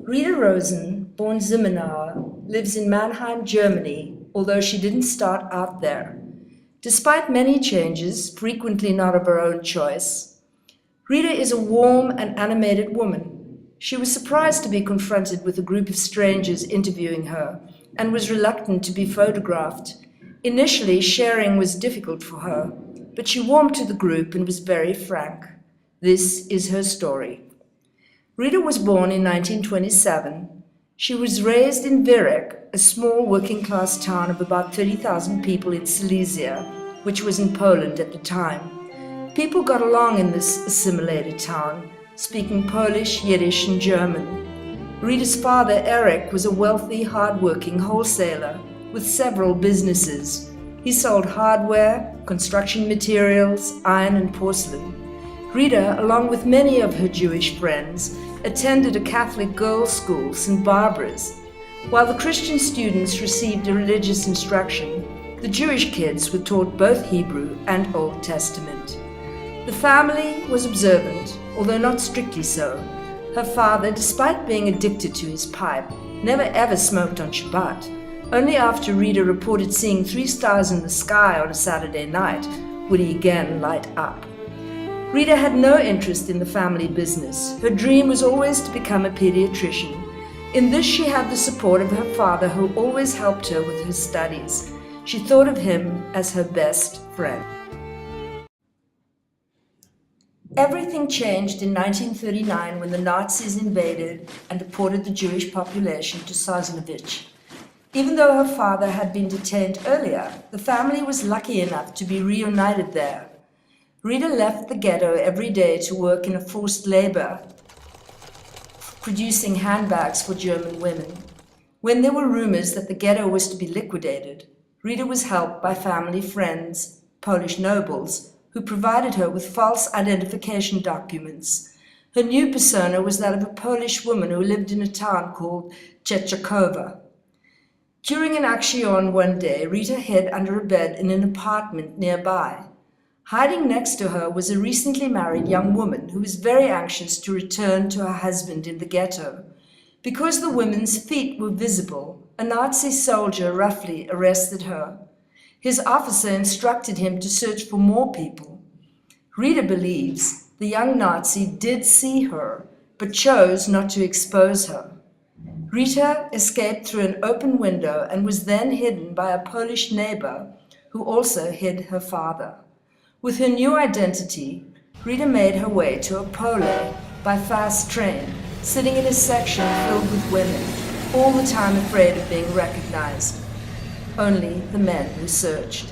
Rita Rosen, born Zimmerauer, lives in Mannheim, Germany, although she didn't start out there. Despite many changes, frequently not of her own choice, Rita is a warm and animated woman. She was surprised to be confronted with a group of strangers interviewing her and was reluctant to be photographed. Initially, sharing was difficult for her, but she warmed to the group and was very frank. This is her story. Rita was born in 1927. She was raised in Vierek, a small working-class town of about 30,000 people in Silesia, which was in Poland at the time. People got along in this assimilated town, speaking Polish, Yiddish, and German. Rita's father, Eric, was a wealthy, hard-working wholesaler with several businesses. He sold hardware, construction materials, iron, and porcelain. Rita, along with many of her Jewish friends, attended a Catholic girls' school, St. Barbara's. While the Christian students received a religious instruction, the Jewish kids were taught both Hebrew and Old Testament. The family was observant, although not strictly so. Her father, despite being addicted to his pipe, never ever smoked on Shabbat. Only after Rita reported seeing 3 stars in the sky on a Saturday night would he again light up. Rita had no interest in the family business. Her dream was always to become a pediatrician. In this she had the support of her father, who always helped her with her studies. She thought of him as her best friend. Everything changed in 1939 when the Nazis invaded and deported the Jewish population to Sosnowiec. Even though her father had been detained earlier, the family was lucky enough to be reunited there. Rita left the ghetto every day to work in a forced labor, producing handbags for German women. When there were rumors that the ghetto was to be liquidated, Rita was helped by family friends, Polish nobles, who provided her with false identification documents. Her new persona was that of a Polish woman who lived in a town called Czechowa. During an action one day, Rita hid under a bed in an apartment nearby. Hiding next to her was a recently married young woman who was very anxious to return to her husband in the ghetto. Because the woman's feet were visible, a Nazi soldier roughly arrested her. His officer instructed him to search for more people. Rita believes the young Nazi did see her, but chose not to expose her. Rita escaped through an open window and was then hidden by a Polish neighbor who also hid her father. With her new identity, Rita made her way to Opole by fast train, sitting in a section filled with women, all the time afraid of being recognized. Only the men were searched.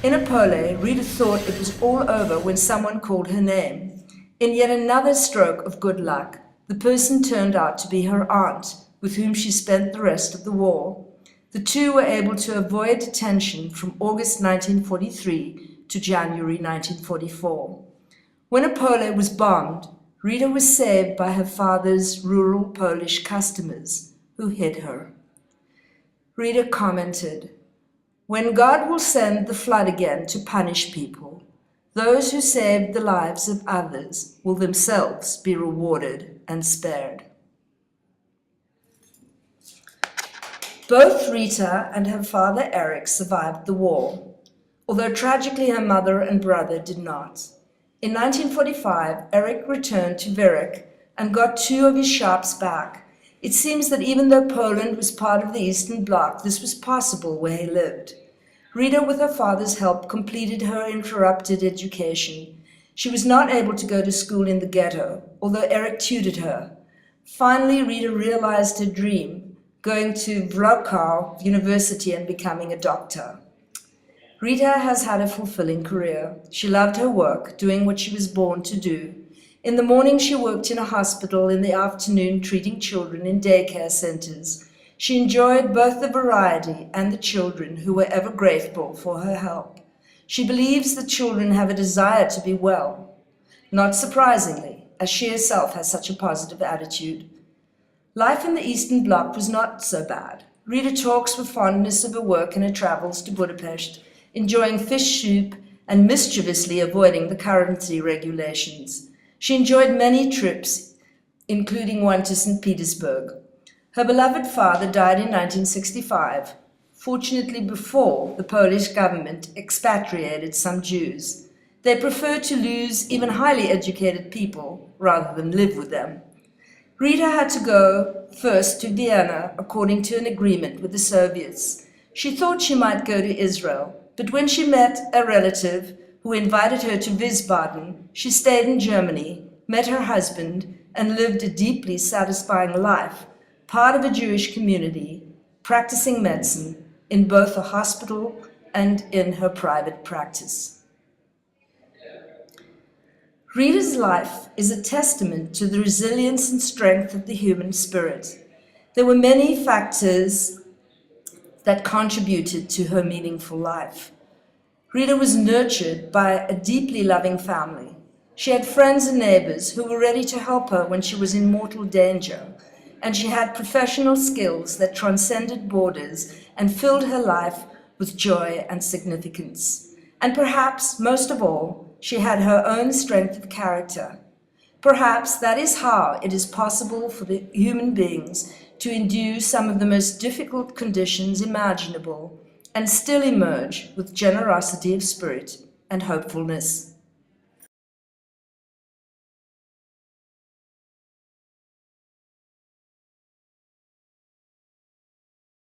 In Opole, Rita thought it was all over when someone called her name. In yet another stroke of good luck, the person turned out to be her aunt, with whom she spent the rest of the war. The two were able to avoid detention from August 1943 to January 1944. When Opole was bombed, Rita was saved by her father's rural Polish customers, who hid her. Rita commented, "When God will send the flood again to punish people, those who saved the lives of others will themselves be rewarded and spared." Both Rita and her father Eric survived the war, although tragically her mother and brother did not. In 1945, Eric returned to Vierek and got 2 of his shops back. It seems that even though Poland was part of the Eastern Bloc, this was possible where he lived. Rita, with her father's help, completed her interrupted education. She was not able to go to school in the ghetto, although Eric tutored her. Finally, Rita realized her dream, going to Wrocław University and becoming a doctor. Rita has had a fulfilling career. She loved her work, doing what she was born to do. In the morning, she worked in a hospital, in the afternoon, treating children in daycare centers. She enjoyed both the variety and the children, who were ever grateful for her help. She believes that children have a desire to be well. Not surprisingly, as she herself has such a positive attitude. Life in the Eastern Bloc was not so bad. Rita talks with fondness of her work and her travels to Budapest, enjoying fish soup and mischievously avoiding the currency regulations. She enjoyed many trips including one to St. Petersburg. Her beloved father died in 1965, fortunately before the Polish government expatriated some Jews. They preferred to lose even highly educated people rather than live with them. Rita had to go first to Vienna according to an agreement with the Soviets. She thought she might go to Israel, but when she met a relative who invited her to Wiesbaden, she stayed in Germany, met her husband, and lived a deeply satisfying life, part of a Jewish community, practicing medicine in both a hospital and in her private practice. Rita's life is a testament to the resilience and strength of the human spirit. There were many factors that contributed to her meaningful life. Rita was nurtured by a deeply loving family. She had friends and neighbors who were ready to help her when she was in mortal danger, and she had professional skills that transcended borders and filled her life with joy and significance. And perhaps, most of all, she had her own strength of character. Perhaps that is how it is possible for the human beings to endure some of the most difficult conditions imaginable and still emerge with generosity of spirit and hopefulness.